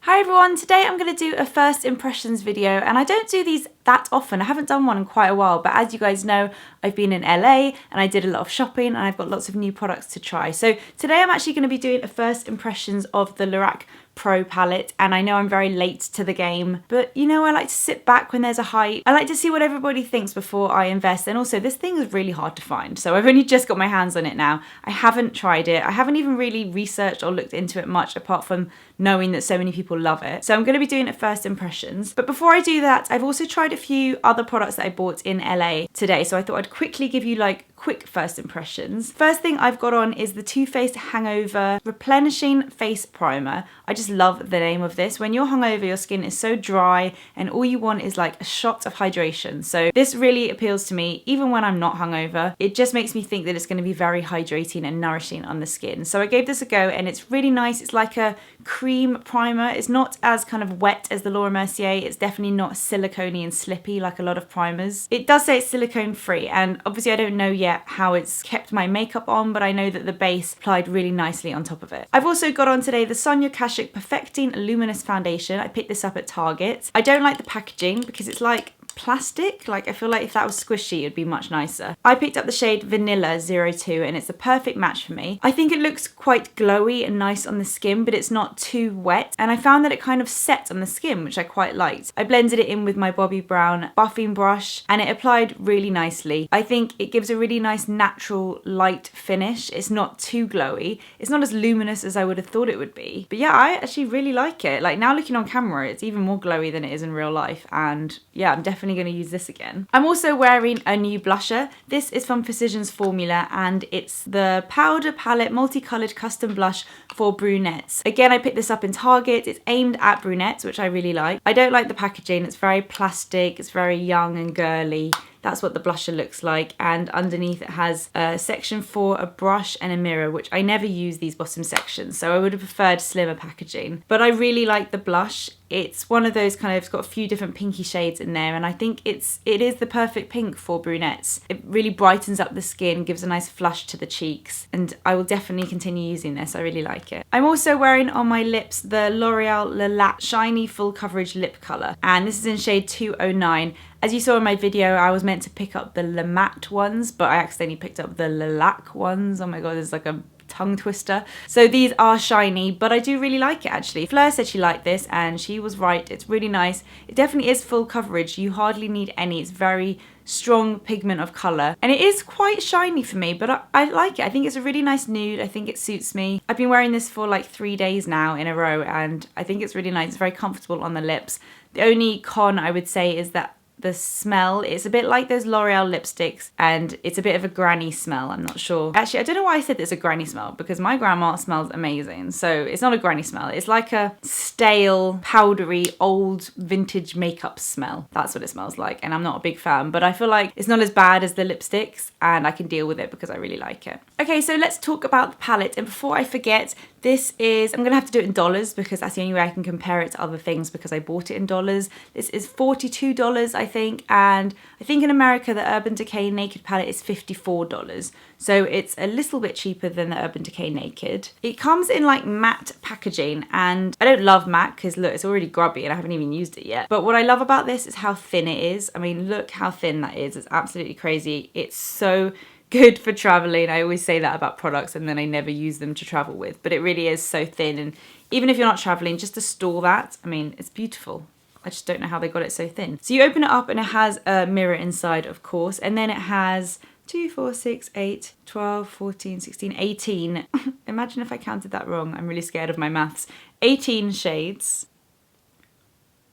Hi everyone, today I'm going to do a first impressions video, and I don't do these that often. I haven't done one in quite a while, but as you guys know, I've been in LA and I did a lot of shopping and I've got lots of new products to try. So today I'm actually going to be doing a first impressions of the Lorac Pro Palette, and I know I'm very late to the game, but you know, I like to sit back when there's a hype. I like to see what everybody thinks before I invest, and also this thing is really hard to find, so I've only just got my hands on it now. I haven't tried it. I haven't even really researched or looked into it much apart from knowing that so many people love it. So I'm going to be doing it first impressions. But before I do that, I've also tried a few other products that I bought in LA today, so I thought I'd quickly give you like quick first impressions. First thing I've got on is the Too Faced Hangover Replenishing Face Primer. I just love the name of this. When you're hungover, your skin is so dry and all you want is like a shot of hydration. So this really appeals to me even when I'm not hungover. It just makes me think that it's going to be very hydrating and nourishing on the skin. So I gave this a go and it's really nice. It's like a cream primer. It's not as kind of wet as the Laura Mercier. It's definitely not silicone-y and slippy like a lot of primers. It does say it's silicone free, and obviously I don't know yet how it's kept my makeup on, but I know that the base applied really nicely on top of it. I've also got on today the Sonia Kashuk Perfecting Luminous Foundation. I picked this up at Target. I don't like the packaging because it's like plastic. Like, I feel like if that was squishy, it'd be much nicer. I picked up the shade Vanilla 02 and it's a perfect match for me. I think it looks quite glowy and nice on the skin, but it's not too wet. And I found that it kind of set on the skin, which I quite liked. I blended it in with my Bobbi Brown buffing brush and it applied really nicely. I think it gives a really nice natural light finish. It's not too glowy. It's not as luminous as I would have thought it would be. But yeah, I actually really like it. Like, now looking on camera, it's even more glowy than it is in real life. And yeah, I'm definitely going to use this again. I'm also wearing a new blusher. This is from Precision's Formula and it's the Powder Palette Multicolored Custom Blush for Brunettes. Again, I picked this up in Target. It's aimed at brunettes, which I really like. I don't like the packaging. It's very plastic. It's very young and girly. That's what the blusher looks like, and underneath it has a section for a brush and a mirror, which I never use these bottom sections, so I would have preferred slimmer packaging. But I really like the blush. It's one of those kind of, it's got a few different pinky shades in there, and I think it is the perfect pink for brunettes. It really brightens up the skin, gives a nice flush to the cheeks, and I will definitely continue using this. I really like it. I'm also wearing on my lips the L'Oreal Lipstick Shiny Full Coverage Lip Colour, and this is in shade 209. As you saw in my video, I was meant to pick up the Le Matte ones, but I accidentally picked up the Lacque ones. Oh my god, there's like a tongue twister. So these are shiny, but I do really like it actually. Fleur said she liked this and she was right. It's really nice. It definitely is full coverage. You hardly need any. It's very strong pigment of colour and it is quite shiny for me, but I like it. I think it's a really nice nude. I think it suits me. I've been wearing this for like 3 days now in a row and I think it's really nice. It's very comfortable on the lips. The only con I would say is that the smell is a bit like those L'Oreal lipsticks and it's a bit of a granny smell. I'm not sure. Actually, I don't know why I said it's a granny smell because my grandma smells amazing. So it's not a granny smell. It's like a stale, powdery, old vintage makeup smell. That's what it smells like. And I'm not a big fan, but I feel like it's not as bad as the lipsticks and I can deal with it because I really like it. Okay, so let's talk about the palette. And before I forget, this is, I'm gonna have to do it in dollars because that's the only way I can compare it to other things because I bought it in dollars. This is $42, I think, and I think in America the Urban Decay Naked palette is $54. So it's a little bit cheaper than the Urban Decay Naked. It comes in like matte packaging and I don't love matte because look, it's already grubby and I haven't even used it yet. But what I love about this is how thin it is. I mean, look how thin that is. It's absolutely crazy. It's so good for traveling. I always say that about products and then I never use them to travel with, but it really is so thin. And even if you're not traveling, just to store that, I mean, it's beautiful. I just don't know how they got it so thin. So you open it up and it has a mirror inside, of course, and then it has 2, 4, 6, 8, 12, 14, 16, 18. Imagine if I counted that wrong. I'm really scared of my maths. 18 shades.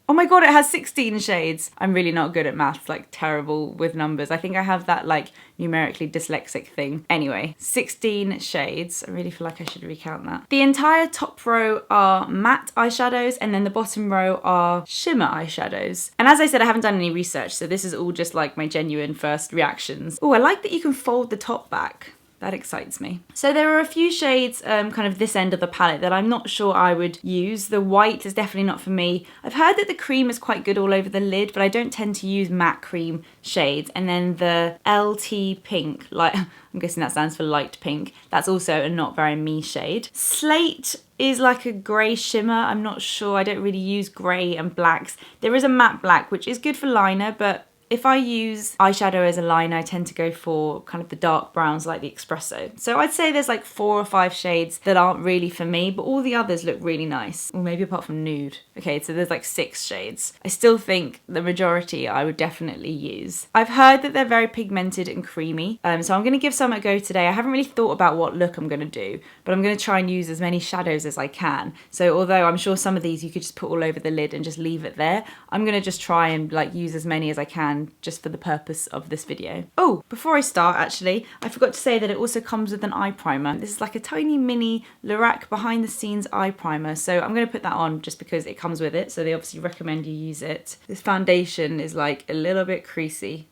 Oh my god, it has 16 shades. I'm really not good at maths, like terrible with numbers. I think I have that like numerically dyslexic thing. Anyway, 16 shades. I really feel like I should recount that. The entire top row are matte eyeshadows and then the bottom row are shimmer eyeshadows. And as I said, I haven't done any research, so this is all just like my genuine first reactions. Oh, I like that you can fold the top back. That excites me. So there are a few shades kind of this end of the palette that I'm not sure I would use. The white is definitely not for me. I've heard that the cream is quite good all over the lid, but I don't tend to use matte cream shades. And then the LT pink, like I'm guessing that stands for light pink. That's also a not very me shade. Slate is like a grey shimmer. I'm not sure. I don't really use grey and blacks. There is a matte black, which is good for liner, but if I use eyeshadow as a liner, I tend to go for kind of the dark browns like the espresso. So I'd say there's like 4 or 5 shades that aren't really for me, but all the others look really nice. Or maybe apart from nude. Okay, so there's like 6 shades. I still think the majority I would definitely use. I've heard that they're very pigmented and creamy, so I'm going to give some a go today. I haven't really thought about what look I'm going to do, but I'm going to try and use as many shadows as I can. So although I'm sure some of these you could just put all over the lid and just leave it there, I'm going to just try and like use as many as I can just for the purpose of this video. Oh, before I start actually, I forgot to say that it also comes with an eye primer. This is like a tiny mini Lorac behind the scenes eye primer. So I'm going to put that on just because it comes with it. So they obviously recommend you use it. This foundation is like a little bit creasy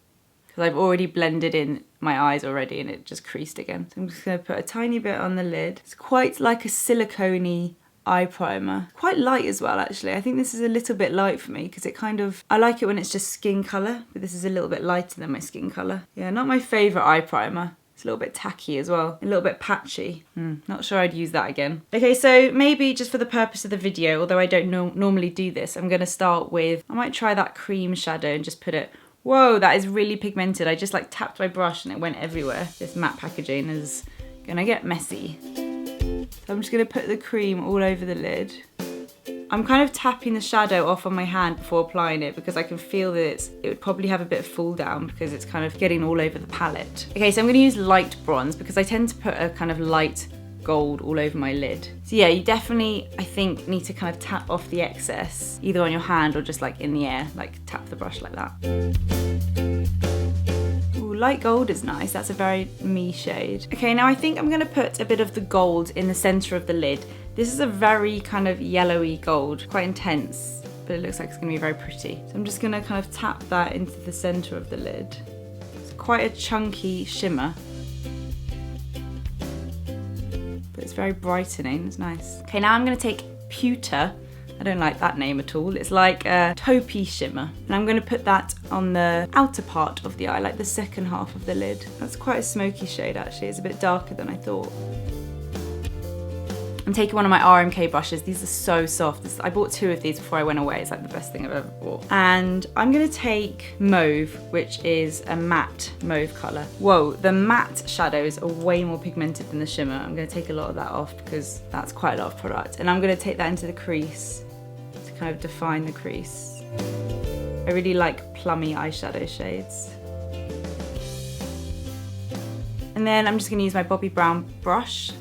because I've already blended in my eyes already and it just creased again. So I'm just going to put a tiny bit on the lid. It's quite like a silicone-y eye primer. Quite light as well actually. I think this is a little bit light for me because it kind of, I like it when it's just skin colour, but this is a little bit lighter than my skin colour. Yeah, not my favourite eye primer. It's a little bit tacky as well, a little bit patchy. Not sure I'd use that again. Okay, so maybe just for the purpose of the video, although I don't normally do this, I'm going to start with, I might try that cream shadow and just put it, whoa, that is really pigmented. I just like tapped my brush and it went everywhere. This matte packaging is going to get messy. So I'm just going to put the cream all over the lid. I'm kind of tapping the shadow off on my hand before applying it because I can feel that it would probably have a bit of fall down because it's kind of getting all over the palette. Okay, so I'm going to use light bronze because I tend to put a kind of light gold all over my lid. So yeah, you definitely, I think, need to kind of tap off the excess, either on your hand or just like in the air, like tap the brush like that. Light gold is nice, that's a very me shade. Okay, now I think I'm gonna put a bit of the gold in the center of the lid. This is a very kind of yellowy gold, quite intense, but it looks like it's gonna be very pretty. So I'm just gonna kind of tap that into the center of the lid. It's quite a chunky shimmer, but it's very brightening, it's nice. Okay, now I'm gonna take Pewter. I don't like that name at all. It's like a taupey shimmer. And I'm going to put that on the outer part of the eye, like the second half of the lid. That's quite a smoky shade actually. It's a bit darker than I thought. I'm taking one of my RMK brushes. These are so soft. I bought 2 of these before I went away. It's like the best thing I've ever bought. And I'm going to take Mauve, which is a matte mauve colour. Whoa, the matte shadows are way more pigmented than the shimmer. I'm going to take a lot of that off because that's quite a lot of product. And I'm going to take that into the crease to kind of define the crease. I really like plummy eyeshadow shades. And then I'm just going to use my Bobbi Brown brush.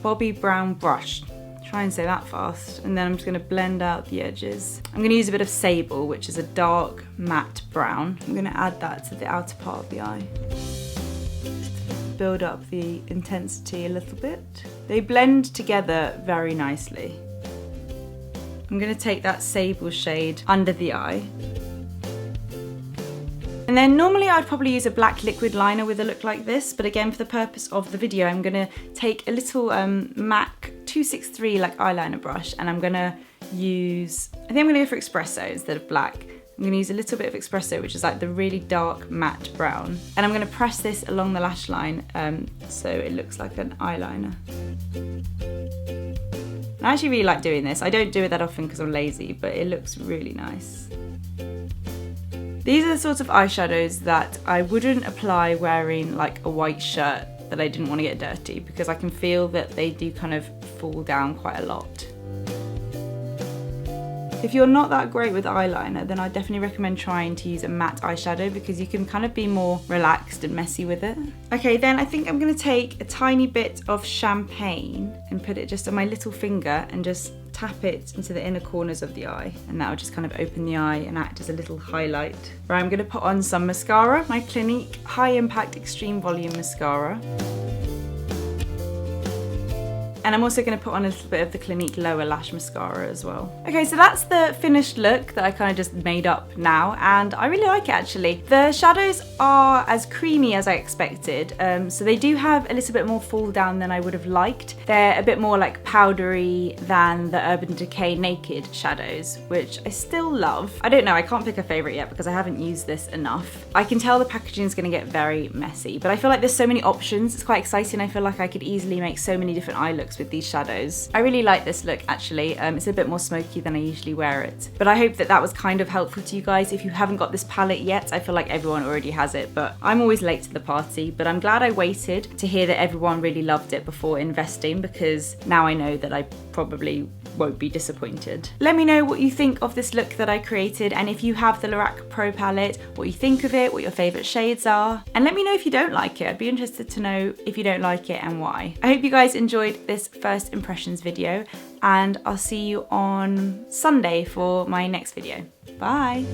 Try and say that fast. And then I'm just going to blend out the edges. I'm going to use a bit of Sable, which is a dark matte brown. I'm going to add that to the outer part of the eye. Just to build up the intensity a little bit. They blend together very nicely. I'm going to take that Sable shade under the eye. And then normally I'd probably use a black liquid liner with a look like this, but again, for the purpose of the video, I'm gonna take a little MAC 263 like eyeliner brush, and I'm gonna use, I think I'm gonna go for Espresso instead of black. I'm gonna use a little bit of Espresso, which is like the really dark matte brown. And I'm gonna press this along the lash line so it looks like an eyeliner. I actually really like doing this. I don't do it that often because I'm lazy, but it looks really nice. These are the sorts of eyeshadows that I wouldn't apply wearing like a white shirt that I didn't want to get dirty, because I can feel that they do kind of fall down quite a lot. If you're not that great with eyeliner, then I definitely recommend trying to use a matte eyeshadow because you can kind of be more relaxed and messy with it. Okay, then I think I'm going to take a tiny bit of champagne and put it just on my little finger and just tap it into the inner corners of the eye, and that will just kind of open the eye and act as a little highlight. Right, I'm going to put on some mascara, my Clinique High Impact Extreme Volume Mascara. And I'm also going to put on a little bit of the Clinique Lower Lash Mascara as well. Okay, so that's the finished look that I kind of just made up now, and I really like it actually. The shadows are as creamy as I expected, so they do have a little bit more fall down than I would have liked. They're a bit more like powdery than the Urban Decay Naked shadows, which I still love. I don't know, I can't pick a favourite yet because I haven't used this enough. I can tell the packaging is going to get very messy, but I feel like there's so many options. It's quite exciting. I feel like I could easily make so many different eye looks with these shadows. I really like this look actually. It's a bit more smoky than I usually wear it, but I hope that that was kind of helpful to you guys. If you haven't got this palette yet, I feel like everyone already has it, but I'm always late to the party. But I'm glad I waited to hear that everyone really loved it before investing, because now I know that I probably won't be disappointed. Let me know what you think of this look that I created, and if you have the Lorac Pro Palette, what you think of it, what your favourite shades are, and let me know if you don't like it. I'd be interested to know if you don't like it and why. I hope you guys enjoyed this first impressions video, and I'll see you on Sunday for my next video. Bye!